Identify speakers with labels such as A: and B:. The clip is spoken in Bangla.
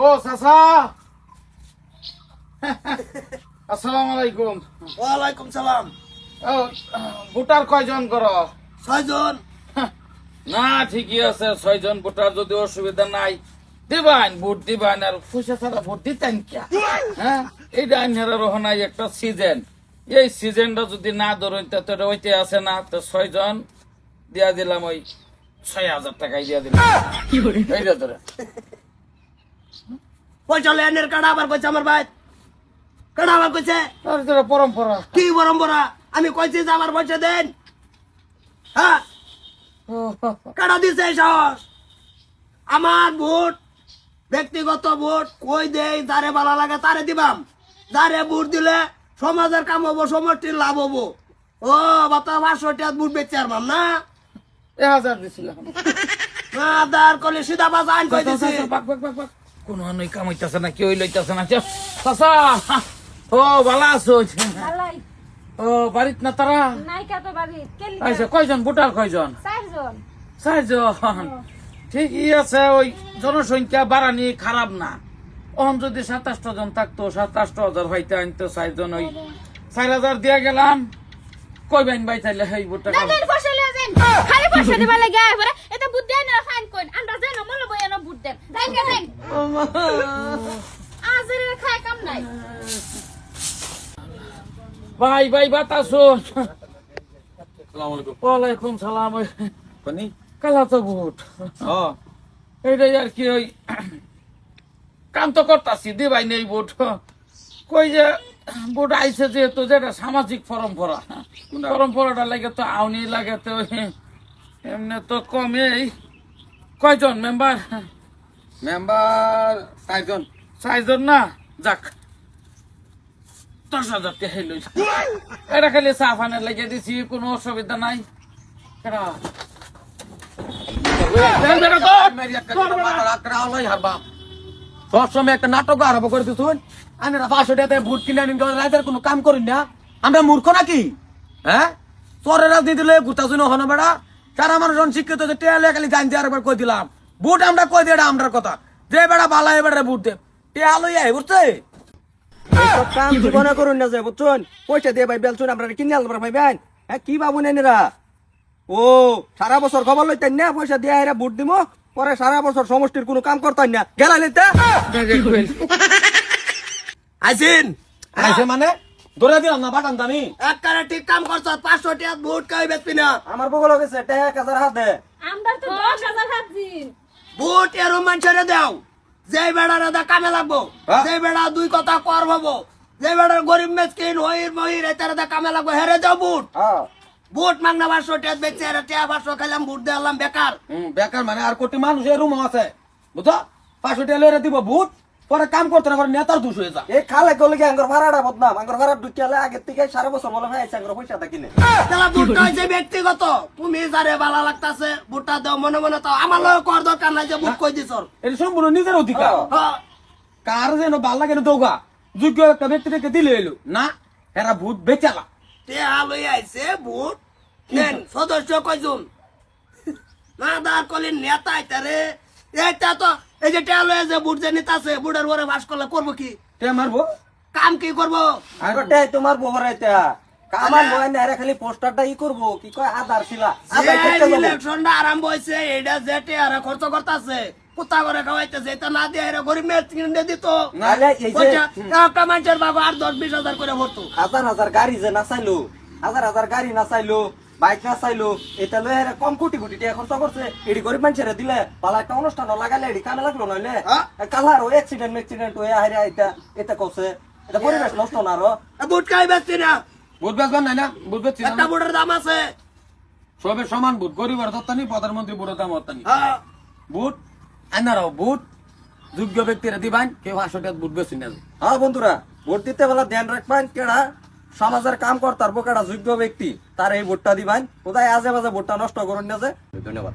A: ও চাচা আসসালামু আলাইকুম।
B: ওয়ালাইকুম সালাম।
A: ও ভোটার কয়জন কর?
B: 6 জন।
A: না ঠিকই আছে, 6 জন ভোটার, যদি অসুবিধা নাই দিবান, ভোট দিবান। আর পয়সা ছাড়া ভোট দিতেন কে? হ্যাঁ, এই ডাইনের রহনাই একটা সিজন, এই সিজনটা যদি না ধরেন তো ওইতে আছে না, তো 6 জন দিয়া দিলাম, ওই 6,000 টাকাই দিয়া দিলাম। এইটা ধরে
B: পয়সা লেনের কাটা আবার কইছে আমার ভাই। কাটা আবার কইছে
A: আর তোরা পরম্পরা।
B: কি পরম্পরা? আমি কইছি যে আমার পয়সা দেন। হ্যাঁ, কাটা দিছে সাহস। আমার ভোট ব্যক্তিগত ভোট, কই দেই যারে ভালো লাগে তারে দিবাম। যারে ভোট দিলে সমাজের কাম হবো, সমষ্টির লাভ হবো। ও বাতা 500 টাকা ভোট বেচে আরবাম না।
A: 1,000 দিছিলাম।
B: না দার কলে সিধা বাস আইন কই দিছি।
A: কোন নই কামাইতেছে না, কেউ লইতেছে না। চাচা ও ভালো আছো?
C: ভালাই
A: ও বাড়িত না তারা?
C: নাইকা তো বাড়ি কেলি
A: আচ্ছা, কয়জন ভোটার কয়জন?
C: 4 জন।
A: 4 জন, ঠিকই আছে। ওই জনসংখ্যা বাড়ানি খারাপ না। ওখান যদি 27 জন থাকতো, 27,000 হইতে আনতো 4 জন, ওই 4,000 দিয়া গেলাম। কই বাইন বাই চাইলে এই ভোটটা
C: না দেন ফসলে দেন খালি পয়সা দিবা লাগে আইবারে এটা বুদ্ধি আইনা ফাইন কইন আমরা জানো মলে বই এনো বুদ্ধি দেন দেন দেন আজরে খায় কাম নাই।
A: ভাই ভাই বাতাসো।
D: আসসালামু আলাইকুম।
A: ওয়ালাইকুম সালাম।
D: কোনি?
A: কালা তো ভোট, এইটাই আর কি। ওই কাম তো করতাছি, দিবাই নেই ভোট। কই যে ভোট আইছে যেহেতু, যেটা সামাজিক পরম্পরা, পরম্পরাটা লাগে তো আউনি লাগে তো, এমনি তো কমেই। কয়জন মেম্বার?
D: মেম্বার 4 জন।
A: 4 জন না, যাক 10,000 টাকা হইল। এটা খালি চা ফানে লাগিয়ে দিছি, কোনো অসুবিধা নাই। এরা
D: সবসময় একটা নাটক আরম্ভ করে দিচ্ছুন। আমি 500 টাকা ভোট কিনে আনি, রাতের কোনো কাম করি না। আমরা মূর্খ নাকি? হ্যাঁ, চরের রাজনীতি লয়ে ঘুরতাছুন হনো বেড়া। যারা মানুষ শিক্ষিত টেয়ালে খালি জান দিয়ে আরেকবার কই দিলাম ভোট আমরা কই দিই, এটা আমরার কথা। যে বেড়া বালা এবারে ভোট দে, টেয়া লইয়া বুঝছে।
B: এইসব কাম জীবনে করুন না যে বুঝছেন। পয়সা দিয়ে ভাই বেলছুন আপনারা কিনে আলবার ভাইবেন। হ্যাঁ, কি ভাবুন এরা? ও সারা বছর খবর লইতেন না, পয়সা দিয়ে এরা ভোট দিব, পরে সারা বছর সমষ্টির কোনো কাম করতেন না। গেলা লইতে আইসিন
D: আইসে মানে দৌড়া দিলাম না, বাটান দামি।
B: একবারে ঠিক কাম করছ। 500 টাকা ভোট কাই বেচবি না।
D: আমার বগল গেছে 1000 হাত দে।
C: আমরা তো 10,000 হাত দিন
B: ভোট এরো মানুষেরে দাও যে বেড়ারে দা কামে লাগবো, যে বেড়া দুই কথা কর হবো, যে বেড়ার গরিব মেসকিন হইর মহির এটারে দা কামে লাগবো, হেরে দাও ভোট। ভোট মাংনা 500 টাকা বেচে এরা টাকা 500 খাইলাম, ভোট দিলাম বেকার।
D: বেকার মানে আর কোটি মানুষ এই রুম আছে বুঝছো। 500 টাকা লইরা দিব ভোট, পরে কাম করতে না পারে নেতার দোষ হয়ে যায়।
B: এ খালে গলে কি আঙ্গর ভাড়াটা বদনাম। আঙ্গর ভাড়া ঢুকিয়ালে আগে থেকে সারা বছর বলে ভাই আঙ্গর পয়সাটা কিনে। তাহলে ভোটটা হইছে ব্যক্তিগত। তুমি যারে ভালো লাগতাছে ভোটটা দাও, মনে মনে তাও। আমার লগে কর দরকার নাই যে ভোট কই দিছর।
D: এটা সম্পূর্ণ নিজের অধিকার।
B: হ্যাঁ,
D: কার যেন ভাল লাগে না দৌগা, যোগ্য একটা ব্যক্তিকে দিলে এলো না, এরা ভোট বেচালা।
B: টেহা লই আইছে ভোট নেন। সদস্য কয়জন? না দাঁড় কলি নেতা আইতারে। এইটা তো এই যে টেহা লই যে ভোট যে নেতা আছে, ভোটের পরে বাস করলে করবো কি?
D: তে মারবো
B: কাম কি করবো?
D: আর
E: তোমার বহরাইতা কামাল বয় না এরা খালি পোস্টারটা ই করবো কি কয় আধার ছিলা আধার
B: যে
E: করতে যাবো
B: ইলেকশনটা আরম্ভ হইছে, এটা যে টেহারা খরচ করতেছে, কুত্তা করে খাওয়াইতেছে, এটা না দিয়ে এরা গরিব মেয়ে কিনে দিত।
E: নাহলে এই যে
B: পয়সা একটা মানুষের বাবা 8-10-20 হাজার করে ভরতো।
E: হাজার হাজার গাড়ি যে না চাইলো, হাজার হাজার গাড়ি না চাইলো, বাইক না চাইলো, এটা লয়ে এরা কম কোটি কোটি টাকা খরচ করছে। এটি গরিব মানুষের দিলে ভালো একটা অনুষ্ঠান লাগালে এটি কামে লাগলো নইলে কালার ও অ্যাক্সিডেন্ট হয়ে হারে এটা এটা করছে। এটা পরিবেশ নষ্ট না আরো।
B: ভোট খাই বেচছি না,
D: ভোট বেচবেন নাই না, ভোট বেচছি না।
B: একটা ভোটের দাম আছে।
D: সবে সমান ভোট, গরিবের দত্তানি, প্রধানমন্ত্রী ভোটের দাম হত্তানি।
B: হ্যাঁ,
D: ভোট আনারাও ভোট যোগ্য ব্যক্তিরা দিবেন, কেউ 500 টাকা ভোট বেশি না।
E: হ্যাঁ বন্ধুরা, ভোট দিতে বেলা ধ্যান রাখবেন কেডা সমাজের কাম করতার কেডা যোগ্য ব্যক্তি তার এই ভোটটা দিবেন। কোথায় আজে বাজে ভোটটা নষ্ট করুন না যে। ধন্যবাদ।